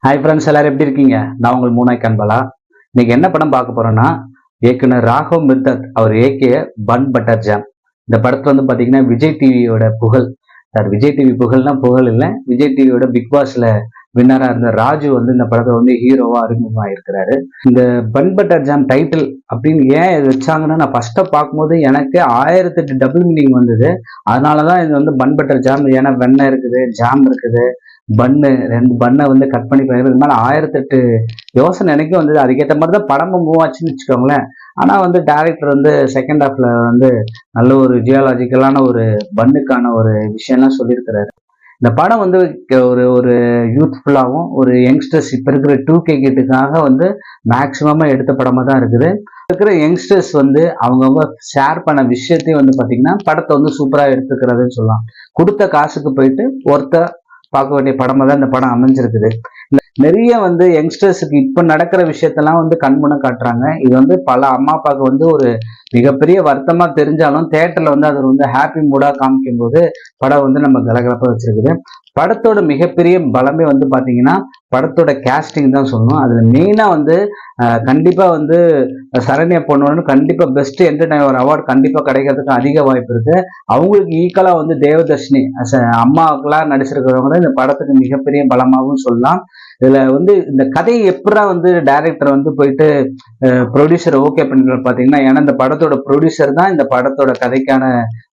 Hi friends, எல்லாரும் எப்படி இருக்கீங்க? நான் உங்கள் மூனாய் கண்பலா. இன்னைக்கு என்ன படம் பார்க்க போறோம்னா, இயக்குனர் ராகவ் மிர்தத் அவர் இயக்கிய பன் பட்டர் ஜாம். இந்த படத்துல வந்து பாத்தீங்கன்னா விஜய் டிவியோட புகழ், விஜய் டிவி புகழ்னா புகழ் இல்லை, விஜய் டிவியோட பிக் பாஸ்ல வின்னரா இருந்த ராஜு வந்து இந்த படத்தை வந்து ஹீரோவா அறிமுகமா இருக்கிறாரு. இந்த பன் பட்டர் ஜாம் டைட்டில் அப்படின்னு ஏன் இது வச்சாங்கன்னா, நான் ஃபர்ஸ்ட்டா பார்க்கும்போது எனக்கு 1008 டபுள் மீனிங் வந்தது. அதனாலதான் இது வந்து பன் பட்டர் ஜாம். ஏன்னா வெண்ணெய் இருக்குது, ஜாம் இருக்குது, பன்னு 2 பண்ணை வந்து கட் பண்ணி இது மேலே 1008 யோசனை எனக்கும் வந்தது. அதுக்கேற்ற மாதிரி தான் படமும் மூவ் ஆச்சுன்னு வச்சுக்கோங்களேன். ஆனா வந்து டைரக்டர் வந்து செகண்ட் ஹாஃப்ல வந்து நல்ல ஒரு ஜியாலஜிக்கலான ஒரு பண்ணுக்கான ஒரு விஷயம்லாம் சொல்லியிருக்கிறாரு. இந்த படம் வந்து ஒரு ஒரு யூத்ஃபுல்லாகவும் ஒரு யங்ஸ்டர்ஸ் இப்போ இருக்கிற 2K கிட்டுக்காக வந்து மேக்சிமமா எடுத்த படமா தான் இருக்குது. இருக்கிற யங்ஸ்டர்ஸ் வந்து அவங்கவுங்க ஷேர் பண்ண விஷயத்தையும் வந்து பாத்தீங்கன்னா படத்தை வந்து சூப்பரா எடுத்துக்கிறதுன்னு சொல்லலாம். கொடுத்த காசுக்கு போயிட்டு ஒருத்தர் பார்க்க வேண்டிய படமா தான் இந்த படம் அமைஞ்சிருக்குது. நிறைய வந்து யங்ஸ்டர்ஸுக்கு இப்ப நடக்கிற விஷயத்தெல்லாம் வந்து கண்முன காட்டுறாங்க. இது வந்து பல அம்மா அப்பாவுக்கு வந்து ஒரு மிகப்பெரிய வருத்தமா தெரிஞ்சாலும் தியேட்டர்ல வந்து அது வந்து ஹாப்பி மூடா காமிக்கும் போது படம் வந்து நம்ம கலகலப்பா வச்சிருக்குது. படத்தோட மிகப்பெரிய பலமே வந்து பாத்தீங்கன்னா படத்தோட கேஸ்டிங் தான் சொல்லணும். அதுல மெயினா வந்து கண்டிப்பா வந்து சரண்யா பொண்ணு கண்டிப்பா பெஸ்ட் என்டர்டைனர் அவார்டு கண்டிப்பா கிடைக்கிறதுக்கு அதிக வாய்ப்பு இருக்கு. அவங்களுக்கு ஈக்குவலா வந்து தேவதர்ஷினி அம்மாவுக்கெல்லாம் நடிச்சிருக்கிறவங்க தான் இந்த படத்துக்கு மிகப்பெரிய பலமாகவும் சொல்லலாம். இதுல வந்து இந்த கதையை எப்படா வந்து டைரக்டர் வந்து போயிட்டு ப்ரொடியூசர் ஓகே பண்ணிட்டு பாத்தீங்கன்னா, ஏன்னா இந்த படத்தோட ப்ரொடியூசர் தான் இந்த படத்தோட கதைக்கான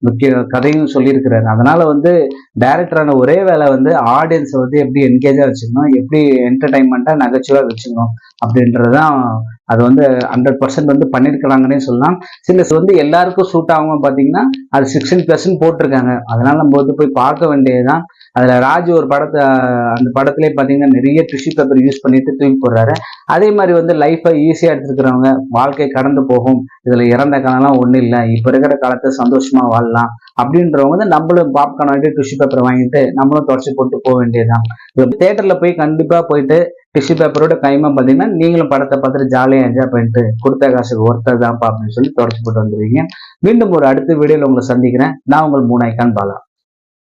முக்கிய கதையும் சொல்லியிருக்கிறாரு. அதனால வந்து டைரக்டரான ஒரே வேலை வந்து ஆடியன்ஸை வந்து எப்படி என்கேஜா வச்சுக்கணும், எப்படி என்டர்டைன்மெண்ட்டா நகைச்சுவா வச்சுக்கணும் அப்படின்றதுதான். அது வந்து 100% வந்து பண்ணிருக்கிறாங்கன்னே சொல்லலாம். சில வந்து எல்லாருக்கும் சூட் ஆகும் பாத்தீங்கன்னா அது 16+ போட்டிருக்காங்க. அதனால நம்ம வந்து போய் பார்க்க வேண்டியதுதான். அதுல ராஜு ஒரு படத்தை அந்த படத்திலே பாத்தீங்கன்னா நிறைய டிஷ்யூ பேப்பர் யூஸ் பண்ணிட்டு தூக்கி போடுறாரு. அதே மாதிரி வந்து லைஃபை ஈஸியா எடுத்துருக்கிறவங்க வாழ்க்கை கடந்து போகும், இதுல இறந்த காலம்லாம் ஒண்ணு இல்லை, இப்ப இருக்கிற காலத்தை சந்தோஷமா வாழலாம் அப்படின்றவங்க வந்து நம்மளும் பாப்கார்ன் வாங்கிட்டு டிஷ்யூ பேப்பர் வாங்கிட்டு நம்மளும் தொடச்சி போட்டு போக வேண்டியதுதான். தியேட்டர்ல போய் கண்டிப்பா போயிட்டு டிஷ்யூ பேப்பரோட கைமா பாத்தீங்கன்னா நீங்களும் படத்தை பார்த்துட்டு ஜாலியா என்ஜாய் பண்ணிட்டு கொடுத்த காசுக்கு ஒருத்தர் தான்ப்பா அப்படின்னு சொல்லி தொடச்சி போட்டு வந்துருவீங்க. மீண்டும் ஒரு அடுத்த வீடியோல உங்களை சந்திக்கிறேன். நான் உங்கள் மூனாய் கண்பலா.